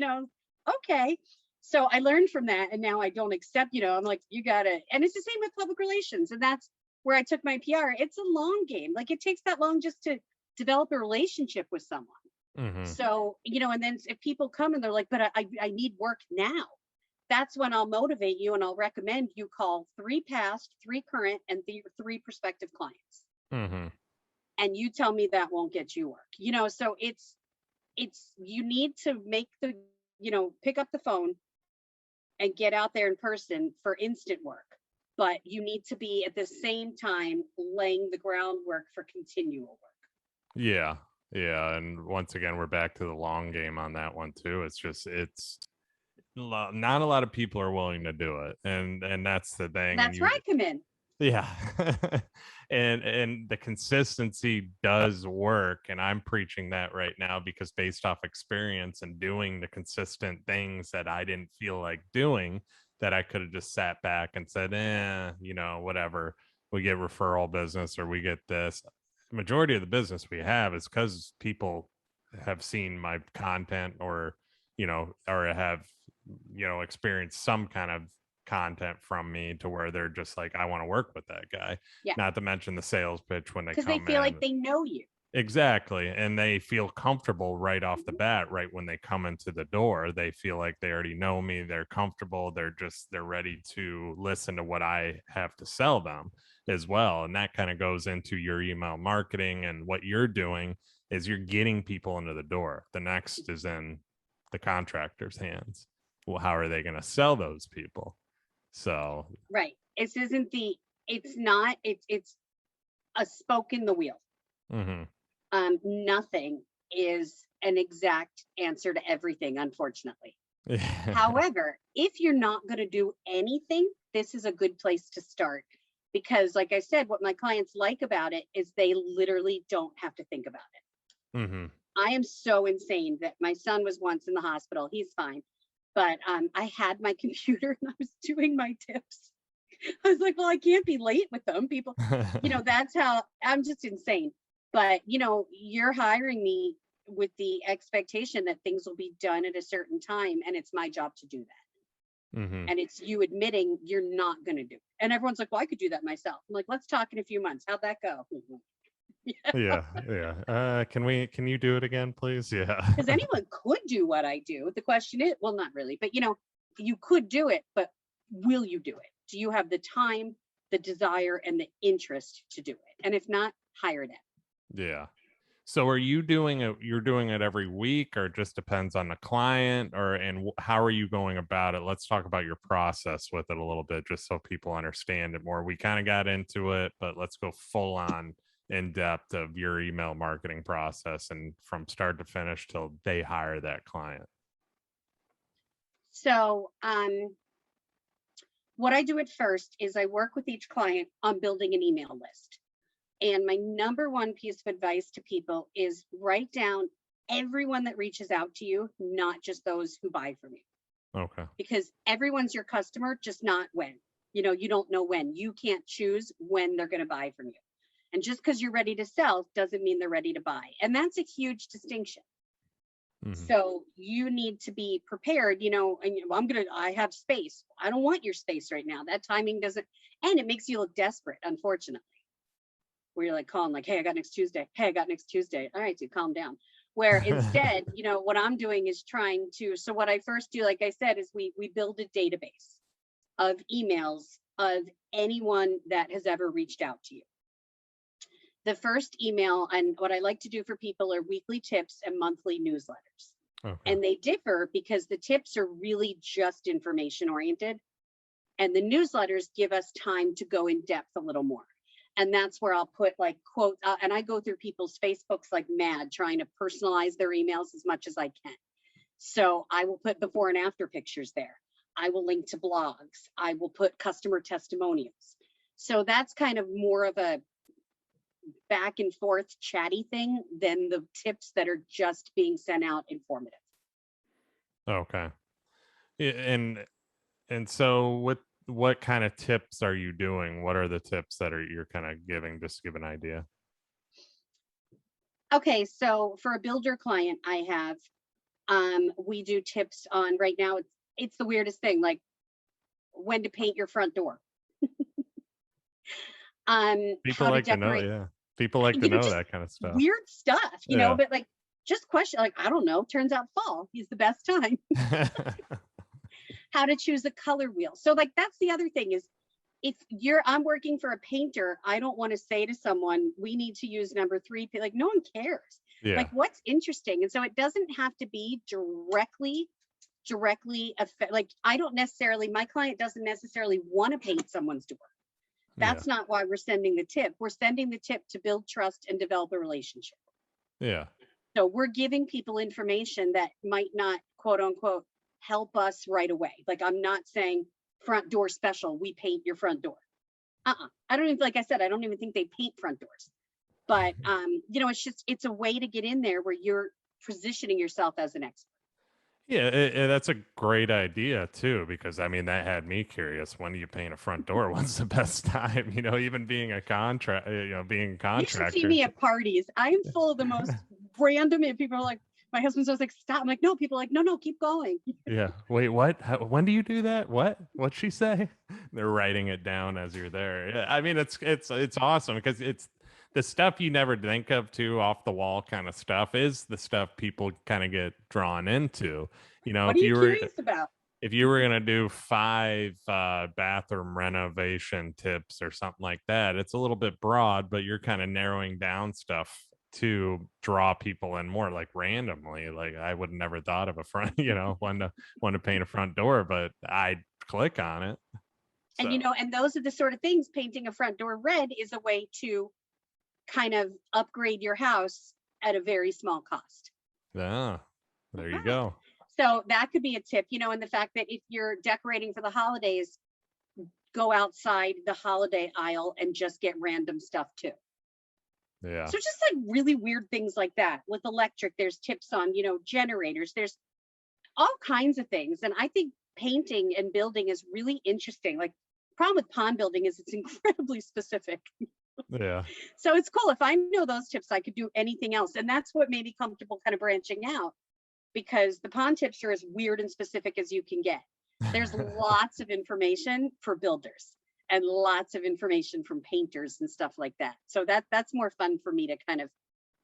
Okay. So I learned from that. And now I don't accept, I'm like, you got to, and it's the same with public relations. And that's where I took my PR. It's a long game. Like, it takes that long just to develop a relationship with someone. Hmm. So, and then if people come and they're like, "But I need work now," that's when I'll motivate you and I'll recommend you call 3 past, 3 current, and 3 prospective clients. Hmm. And you tell me that won't get you work. So it's you need to make the, pick up the phone and get out there in person for instant work. But you need to be at the same time laying the groundwork for continual work. Yeah, yeah. And once again, we're back to the long game on that one too. Not a lot of people are willing to do it, and that's the thing. And That's where you I come in. Yeah. And the consistency does work, and I'm preaching that right now, because based off experience and doing the consistent things that I didn't feel like doing, that I could have just sat back and said, whatever, we get referral business or we get this. Majority of the business we have is because people have seen my content, or have experienced some kind of content from me, to where they're just like, I want to work with that guy. Yeah. Not to mention the sales pitch when they Because they come feel in. like they know you. Exactly. And they feel comfortable right off the Mhm. bat, right when they come into the door. They feel like they already know me. They're comfortable. They're ready to listen to what I have to sell them as well. And that kind of goes into your email marketing, and what you're doing is you're getting people into the door. The next is in the contractor's hands. Well, how are they going to sell those people? So, Right. This isn't the, it's not, it's a spoke in the wheel. mhm. Nothing is an exact answer to everything, unfortunately. Yeah. However, if you're not going to do anything, this is a good place to start. Because, like I said, what my clients like about it is they literally don't have to think about it. Mhm. I am so insane that my son was once in the hospital. He's fine. But I had my computer and I was doing my tips. I was like, well, I can't be late with them. People, that's how I'm just insane. But, you're hiring me with the expectation that things will be done at a certain time. And it's my job to do that. Mhm. And it's you admitting you're not going to do it. And everyone's like, well, I could do that myself. I'm like, let's talk in a few months. How'd that go? Yeah, yeah. Can you do it again, please? Yeah. Because anyone could do what I do. The question is, well, not really, but you could do it, but will you do it? Do you have the time, the desire and the interest to do it. And if not, hire them. Yeah. So are you doing it, you're doing it every week, or it just depends on the client, or how are you going about it? Let's talk about your process with it a little bit, just so people understand it more. We kind of got into it, but let's go full on in depth of your email marketing process and from start to finish till they hire that client. So what I do at first is I work with each client on building an email list. And my number one piece of advice to people is write down everyone that reaches out to you, not just those who buy from you. Okay. Because everyone's your customer, just not when. You know, you don't know when. You can't choose when they're going to buy from you. And just because you're ready to sell doesn't mean they're ready to buy. And that's a huge distinction. So you need to be prepared, you know, and I have space. I don't want your space right now. That timing doesn't, and it makes you look desperate, unfortunately. Where you're like calling like, hey, I got next Tuesday. Hey, I got next Tuesday. All right, dude, calm down. Where instead, you know, what I'm doing is trying to, so what I first do, like I said, is we build a database of emails of anyone that has ever reached out to you. The first email, and what I like to do for people are weekly tips and monthly newsletters. Okay. And they differ because the tips are really just information oriented. And the newsletters give us time to go in depth a little more. And that's where I'll put like quotes, and I go through people's Facebooks like mad, trying to personalize their emails as much as I can. So I will put before and after pictures there. I will link to blogs. I will put customer testimonials. So that's kind of more of a back and forth chatty thing than the tips that are just being sent out informative. Okay. And so what kind of tips are you doing? What are the tips that you're kind of giving, just to give an idea? Okay, so for a builder client I have, we do tips on, right now it's the weirdest thing, like when to paint your front door. People like to know, yeah. People like to know that kind of stuff. Weird stuff, you know, but like just question, like, I don't know, turns out fall is the best time. How to choose a color wheel. So like, that's the other thing is, if I'm working for a painter, I don't want to say to someone, we need to use number 3. Like, no one cares. Yeah. Like, what's interesting? And so it doesn't have to be directly like, I don't necessarily, my client doesn't necessarily want to paint someone's door. That's not why we're sending the tip. We're sending the tip to build trust and develop a relationship. Yeah. So we're giving people information that might not, quote unquote, help us right away. Like, I'm not saying front door special, we paint your front door. I don't even, like I said, I don't even think they paint front doors. But, you know, it's a way to get in there where you're positioning yourself as an expert. Yeah, that's a great idea too, because I mean, that had me curious. When do you paint a front door? When's the best time? You know, even being a being a contractor. You should see me at parties. I am full of the most random, and people are like, my husband's always like, stop. I'm like, no, people are like, no, keep going. Yeah. Wait, what? When do you do that? What'd she say? They're writing it down as you're there. Yeah, I mean, it's awesome because it's the stuff you never think of too, off the wall kind of stuff is the stuff people kind of get drawn into. You know, what are you curious about? If you were going to do 5 bathroom renovation tips or something like that, it's a little bit broad, but you're kind of narrowing down stuff to draw people in more, like randomly. Like, I would never thought of a front, you know, when to paint a front door, but I'd click on it. And, you know, and those are the sort of things, painting a front door red is a way to kind of upgrade your house at a very small cost. Yeah, there you go. So that could be a tip, you know, and the fact that if you're decorating for the holidays, go outside the holiday aisle and just get random stuff too. Yeah. So just like really weird things like that. With electric, there's tips on, you know, generators, there's all kinds of things. And I think painting and building is really interesting. Like, the problem with pond building is it's incredibly specific. Yeah. So it's cool. If I know those tips, I could do anything else. And that's what made me comfortable kind of branching out, because the pond tips are as weird and specific as you can get. There's lots of information for builders and lots of information from painters and stuff like that. So that's more fun for me to kind of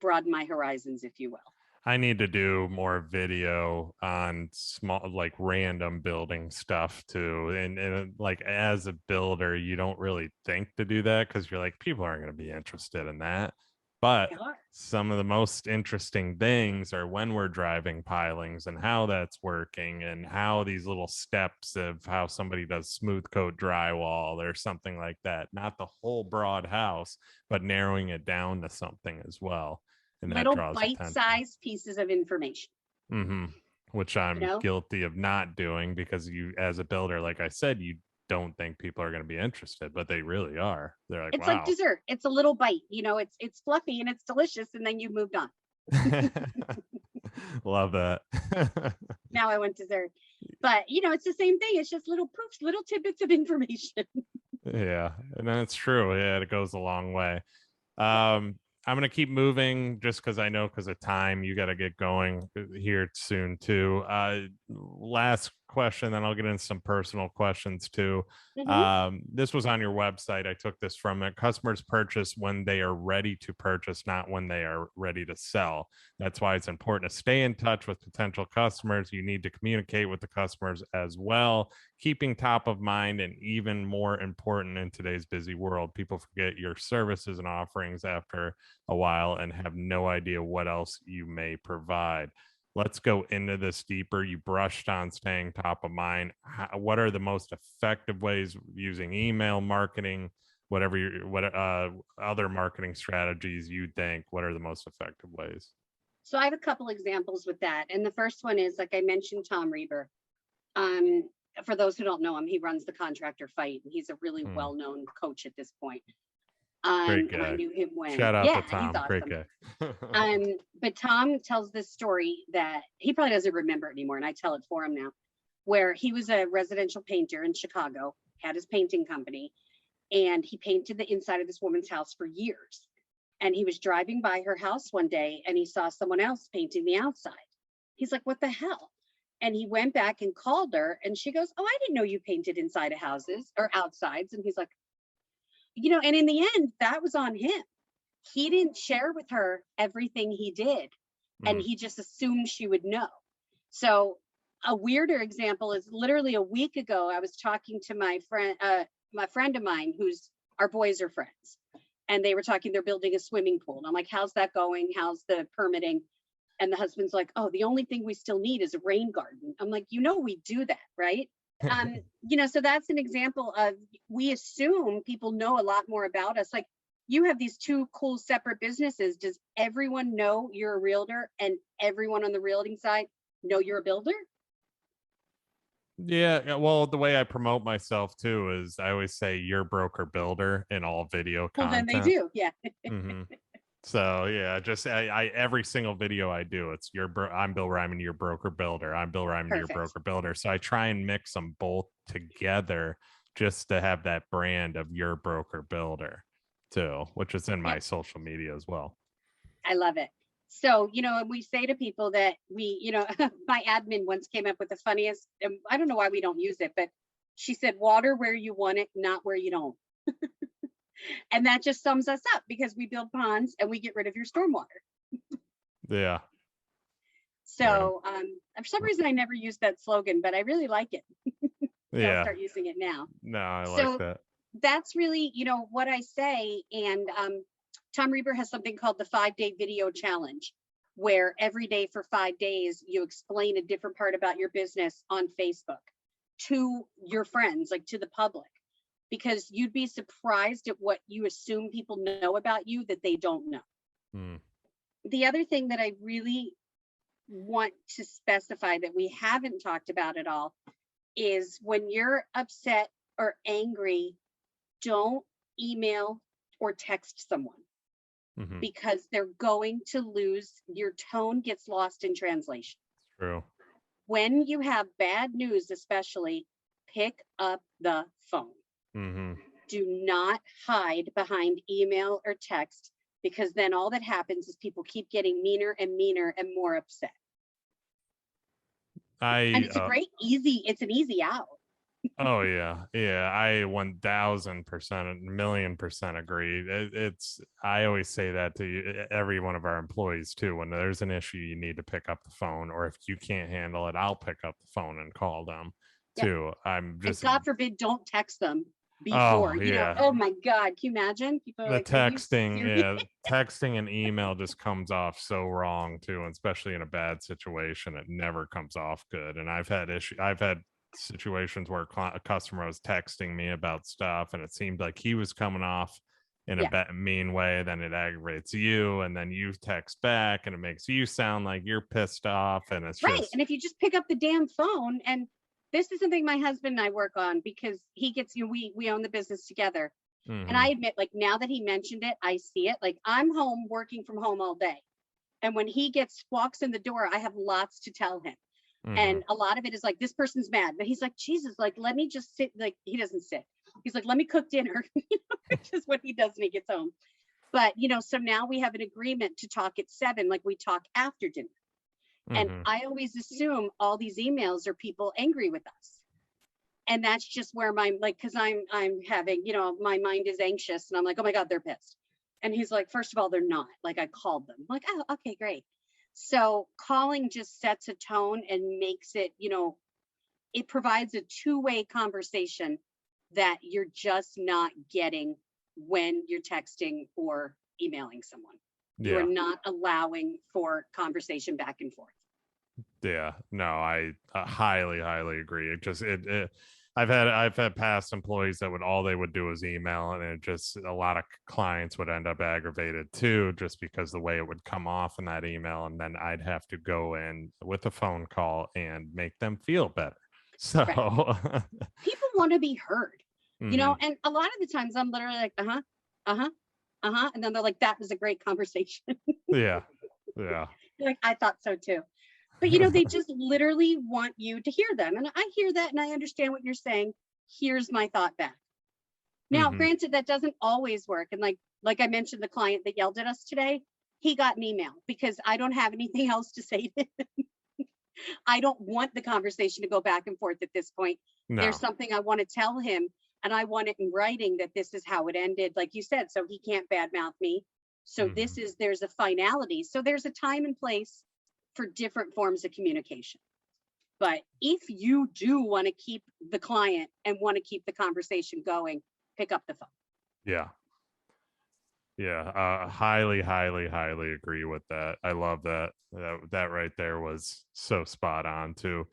broaden my horizons, if you will. I need to do more video on small, like random building stuff too. And like as a builder, you don't really think to do that because you're like, people aren't going to be interested in that. But They are. some of the most interesting things are when we're driving pilings and how that's working and how these little steps of how somebody does smooth coat drywall or something like that. Not the whole broad house, but narrowing it down to something as well, and that Little draws attention. bite-sized pieces of information, Hmm. Which you I'm know? guilty of not doing because you, as a builder, like I said, you don't think people are going to be interested, but they really are. They're like, It's like wow. dessert. It's a little bite, it's fluffy and it's delicious, and then you moved on. Love that. Now I want dessert. But it's the same thing. It's just little poofs, little tidbits of information. Yeah, and that's true. Yeah, it goes a long way. Yeah. I'm gonna keep moving just because I know because of time you got to get going here soon too. Last question, then I'll get into some personal questions too. Hmm. This was on your website. I took this from it. Customers purchase when they are ready to purchase, not when they are ready to sell. That's why it's important to stay in touch with potential customers. You need to communicate with the customers as well, keeping top of mind, and even more important in today's busy world. People forget your services and offerings after a while and have no idea what else you may provide. Let's go into this deeper. You brushed on staying top of mind. What are the most effective ways using email marketing, whatever what other marketing strategies you think? What are the most effective ways? So I have a couple examples with that. And the first one is, like I mentioned, Tom Reber. Um, for those who don't know him, he runs the Contractor Fight. He's a really Hmm. well-known coach at this point. Great And I guy. knew him when, Shout out to yeah, he's Tom. Great awesome. guy. But Tom tells this story that he probably doesn't remember it anymore, and I tell it for him now, where he was a residential painter in Chicago, had his painting company, and he painted the inside of this woman's house for years. And he was driving by her house one day and he saw someone else painting the outside. He's like, what the hell? And he went back and called her, and she goes, oh, I didn't know you painted inside of houses or outsides. And he's like, and in the end, that was on him. He didn't share with her everything he did, and Mm, he just assumed she would know. So a weirder example is literally a week ago, I was talking to my friend of mine who's, our boys are friends, and they were talking, they're building a swimming pool. And I'm like, how's that going? How's the permitting? And the husband's like, oh, the only thing we still need is a rain garden. I'm like, we do that, right? So that's an example of, we assume people know a lot more about us. Like, you have these two cool separate businesses. Does everyone know you're a realtor, and everyone on the realting side know you're a builder? yeah, well, the way I promote myself too is I always say your broker builder in all video Well, then they content. do. Yeah. Hmm. So yeah, just I every single video I do, it's I'm Bill Reiman, your broker builder. I'm Bill Reiman, your Perfect. broker builder. So I try and mix them both together just to have that brand of your broker builder too, which is in my Yep. social media as well. I love it. So, we say to people that my admin once came up with the funniest, I don't know why we don't use it, but she said, water where you want it, not where you don't. And that just sums us up, because we build ponds and we get rid of your stormwater. Yeah. Yeah. So, for some reason, I never used that slogan, but I really like it. So I'll Yeah. start using it now. No, I like So that. that's really, what I say. And Tom Reber has something called the 5-day video challenge, where every day for 5 days, you explain a different part about your business on Facebook to your friends, like to the public, because you'd be surprised at what you assume people know about you that they don't know. Hmm. The other thing that I really want to specify that we haven't talked about at all is, when you're upset or angry, don't email or text someone, Hmm. because they're going to lose, your tone gets lost in translation. True. When you have bad news, especially, pick up the phone. Hmm. Do not hide behind email or text, because then all that happens is people keep getting meaner and meaner and more upset. And I it's an easy out. Oh yeah, yeah. I 1000%, a million percent agree. It's I always say that to every one of our employees too. When there's an issue, you need to pick up the phone, or if you can't handle it, I'll pick up the phone and call them Yep. too. I'm And just, God forbid, don't text them before, oh yeah, oh my God, can you imagine? People are the like, are you texting, serious? yeah, texting and email just comes off so wrong too, and especially in a bad situation, it never comes off good. And I've had situations where a customer was texting me about stuff, and it seemed like he was coming off in a Yeah, mean way. Then it aggravates you, and then you text back, and it makes you sound like you're pissed off, and it's right. just, And if you just pick up the damn phone, and this is something my husband and I work on because he gets you, we own the business together. And I mhm, admit, like now that he mentioned it, I see it. Like I'm home working from home all day. And when he walks in the door, I have lots to tell him. mhm, And a lot of it is like, this person's mad, but he's like, Jesus, like, let me just sit. Like, he doesn't sit. He's like, let me cook dinner, which is what he does when he gets home. But, so now we have an agreement to talk at 7, like we talk after dinner. And mhm, I always assume all these emails are people angry with us. And that's just where my, like, cause I'm having, my mind is anxious and I'm like, oh my God, they're pissed. And he's like, first of all, they're not. Like I called them. I'm like, oh, okay, great. So calling just sets a tone and makes it, it provides a two-way conversation that you're just not getting when you're texting or emailing someone. You are yeah. not allowing for conversation back and forth. Yeah, no, I highly, highly agree. I've had past employees that would all they would do is email, and it just a lot of clients would end up aggravated too, just because the way it would come off in that email, and then I'd have to go in with a phone call and make them feel better. So, Right. People want to be heard, mhm, and a lot of the times I'm literally like, uh-huh, uh-huh, uh-huh. And then they're like, that was a great conversation. yeah, yeah, Like, I thought so too. But they just literally want you to hear them. And I hear that and I understand what you're saying. Here's my thought back. Now, hmm, granted, that doesn't always work. And like I mentioned, the client that yelled at us today, he got an email because I don't have anything else to say to him. I don't want the conversation to go back and forth at this point. There's no, something I want to tell him, and I want it in writing that this is how it ended, like you said, so he can't badmouth me. So hmm, there's a finality. So there's a time and place for different forms of communication. But if you do want to keep the client and want to keep the conversation going, pick up the phone. yeah. Yeah, highly, highly, highly agree with that. I love that. That right there was so spot on too.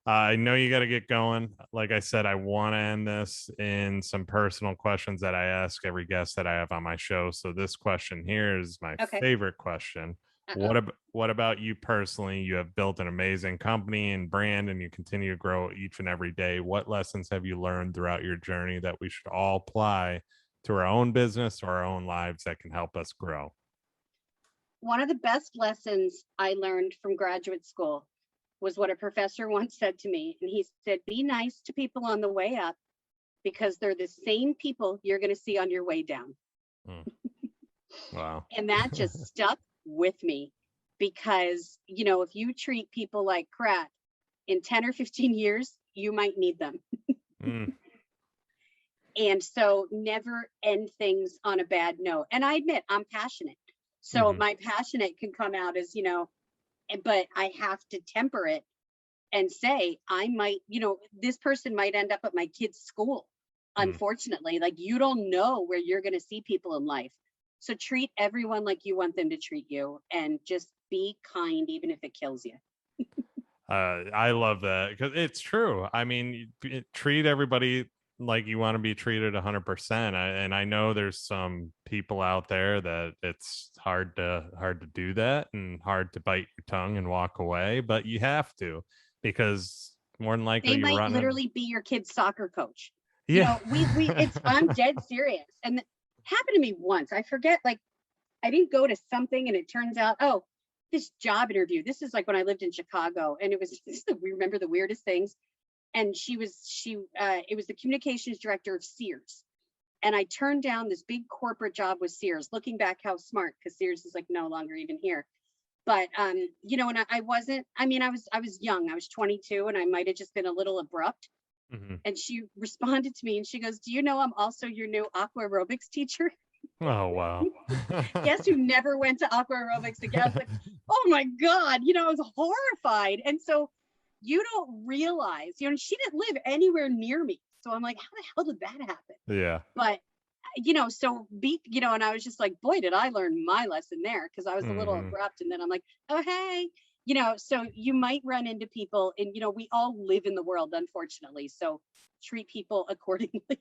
I know you got to get going. Like I said, I want to end this in some personal questions that I ask every guest that I have on my show. So this question here is my Okay. favorite question. Uh-oh. What about you personally? You have built an amazing company and brand, and you continue to grow each and every day. What lessons have you learned throughout your journey that we should all apply to our own business or our own lives that can help us grow? One of the best lessons I learned from graduate school was what a professor once said to me. And he said, be nice to people on the way up because they're the same people you're going to see on your way down. Mm, wow. And that just stuck with me because, if you treat people like crap in 10 or 15 years, you might need them. Mm, And so never end things on a bad note. And I admit I'm passionate. So mhm, my passionate can come out as, but I have to temper it and say, I might, this person might end up at my kid's school. mm. Unfortunately, like you don't know where you're going to see people in life. So treat everyone like you want them to treat you and just be kind, even if it kills you. I love that because it's true. I mean, treat everybody like you want to be treated 100%. And I know there's some people out there that it's hard to do that and hard to bite your tongue and walk away, but you have to because more than likely They you're might running. literally be your kid's soccer coach. Yeah. I'm dead serious. And it happened to me once. I forget, like, I didn't go to something and it turns out, oh, this job interview. This is like when I lived in Chicago, and it was we remember the weirdest things. And it was the communications director of Sears. And I turned down this big corporate job with Sears. Looking back, how smart, because Sears is like no longer even here. But and I wasn't. I mean, I was young. I was 22, and I might have just been a little abrupt. Mhm. And she responded to me and she goes, do you know I'm also your new aqua aerobics teacher? Oh, wow. Guess who never went to aqua aerobics again? I was like, oh my God, I was horrified. And so you don't realize, she didn't live anywhere near me. So I'm like, how the hell did that happen? Yeah. But, and I was just like, boy, did I learn my lesson there, because I was a little abrupt. And then I'm like, oh, hey, so you might run into people, and, we all live in the world, unfortunately. So treat people accordingly.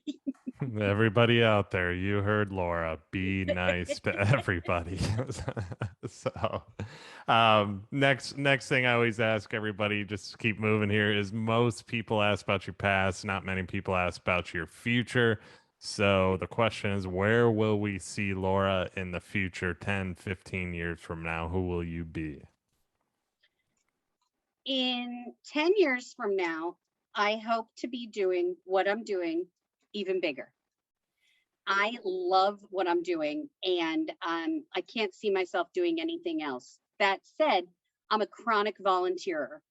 Everybody out there, you heard Laura. Be nice to everybody. So, next thing I always ask everybody, just to keep moving here, is most people ask about your past. Not many people ask about your future. So the question is, where will we see Laura in the future, 10, 15 years from now? Who will you be? In 10 years from now, I hope to be doing what I'm doing even bigger. I love what I'm doing, and I can't see myself doing anything else. That said, I'm a chronic volunteer.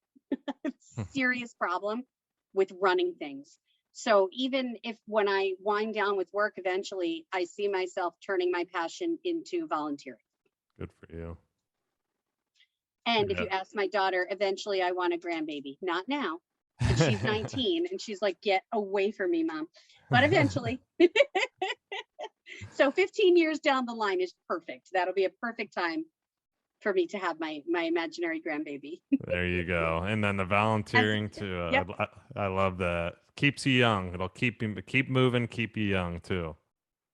Serious problem with running things. So even if when I wind down with work eventually, I see myself turning my passion into volunteering. Good for you. And if you ask my daughter, eventually I want a grandbaby. Not now. And she's 19 and she's like, get away from me, Mom. But eventually. So 15 years down the line is perfect. That'll be a perfect time for me to have my imaginary grandbaby. There you go. And then the volunteering too. Yep. I love that. Keeps you young. It'll keep moving, keep you young too.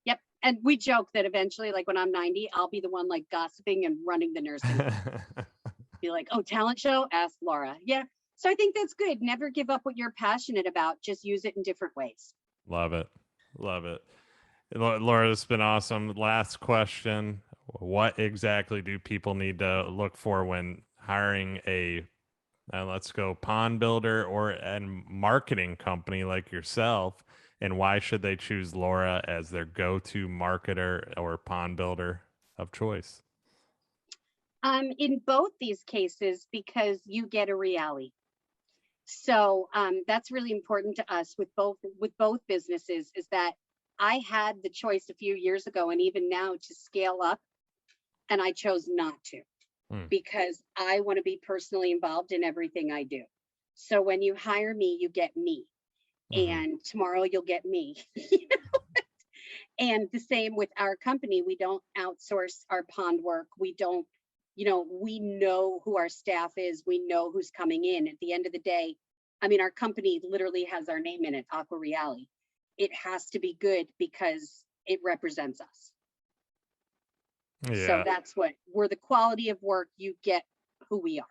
Yep. And we joke that eventually, like when I'm 90, I'll be the one like gossiping and running the nursing. Be like, oh, talent show? Ask Laura. Yeah. So I think that's good. Never give up what you're passionate about. Just use it in different ways. Love it. Love it. Laura, this has been awesome. Last question. What exactly do people need to look for when hiring a, let's go, pond builder or a marketing company like yourself? And why should they choose Laura as their go-to marketer or pond builder of choice? In both these cases, because you get a Reale. So that's really important to us with both businesses, is that I had the choice a few years ago and even now to scale up, and I chose not to because I want to be personally involved in everything I do. So when you hire me, you get me, and tomorrow you'll get me. And the same with our company. We don't outsource our pond work. We don't, we know who our staff is. We know who's coming in. At the end of the day, I mean, our company literally has our name in it, AquaReale. It has to be good because it represents us. Yeah. So that's what we're, the quality of work, you get who we are,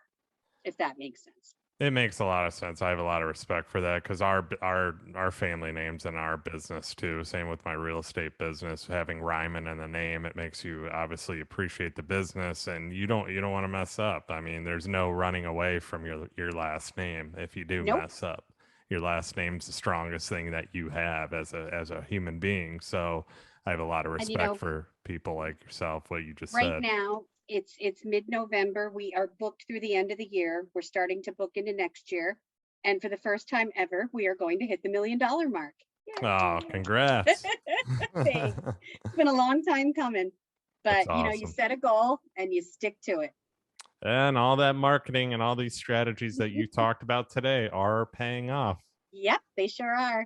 if that makes sense. It makes a lot of sense. I have a lot of respect for that because our family name's in our business too. Same with my real estate business. Having Reiman in the name, it makes you obviously appreciate the business, and you don't want to mess up. I mean, there's no running away from your last name if you do mess up. Your last name's the strongest thing that you have as a human being. So I have a lot of respect for people like yourself. What you just said. Right now, it's mid-November. We are booked through the end of the year. We're starting to book into next year. And for the first time ever, we are going to hit the $1 million mark. Yay. Oh, congrats. Thanks. It's been a long time coming, but awesome. You set a goal and you stick to it. And all that marketing and all these strategies that you talked about today are paying off. Yep, they sure are.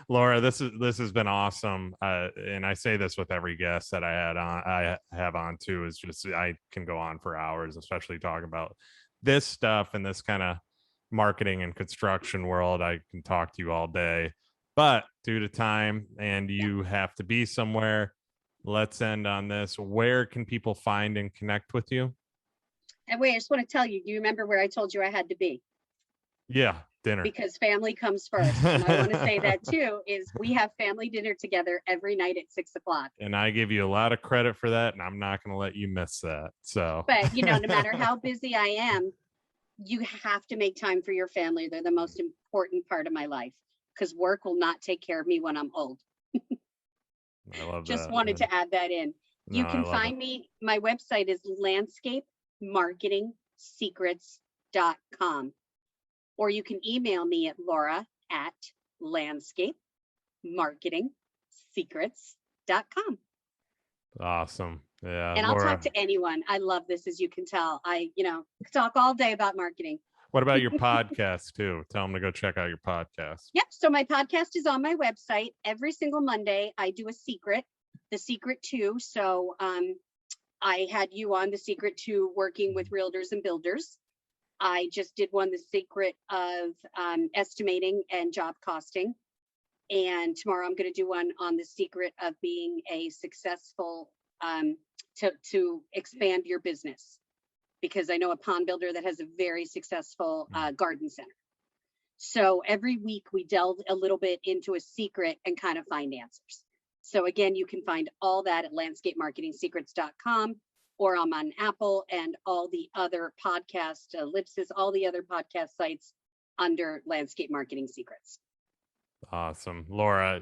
Laura, this has been awesome. And I say this with every guest that I have on too, is just, I can go on for hours, especially talking about this stuff and this kind of marketing and construction world. I can talk to you all day, but due to time and you have to be somewhere, let's end on this. Where can people find and connect with you? And wait, I just want to tell you, do you remember where I told you I had to be? Yeah, dinner. Because family comes first. And I want to say that too, is we have family dinner together every night at 6 o'clock. And I give you a lot of credit for that, and I'm not going to let you miss that. So, but no matter how busy I am, you have to make time for your family. They're the most important part of my life, because work will not take care of me when I'm old. I love Just that. wanted to add that in. You can find me. My website is landscapemarketingsecrets.com. Or you can email me at Laura at landscapemarketingsecrets.com. Awesome. Yeah, And I'll Laura, talk to anyone. I love this, as you can tell. I talk all day about marketing. what about your podcast too? Tell them to go check out your podcast. Yep. So my podcast is on my website. Every single Monday, I do a secret, the secret to. So I had you on the secret to working with realtors and builders. I just did one, the secret of estimating and job costing. And tomorrow I'm going to do one on the secret of being a successful to expand your business, because I know a pond builder that has a very successful garden center. So every week we delve a little bit into a secret and kind of find answers. So again, you can find all that at landscapemarketingsecrets.com, or I'm on Apple and all the other podcast, Ellipsis, all the other podcast sites under Landscape Marketing Secrets. Awesome. Laura,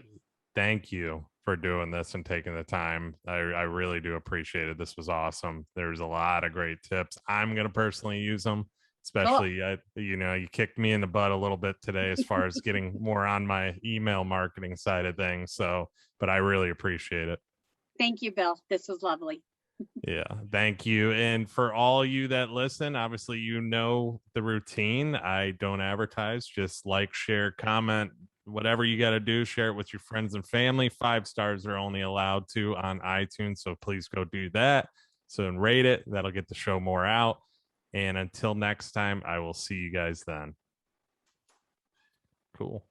thank you for doing this and taking the time. I really do appreciate it. This was awesome. There's a lot of great tips. I'm going to personally use them, especially, you kicked me in the butt a little bit today as far as getting more on my email marketing side of things. So, but I really appreciate it. Thank you, Bill. This was lovely. Yeah, thank you. And for all you that listen, obviously, you know the routine. I don't advertise, just like, share, comment, whatever you got to do. Share it with your friends and family. 5 stars are only allowed to on iTunes, so please go do that. So, and rate it. That'll get the show more out. And until next time, I will see you guys then. Cool.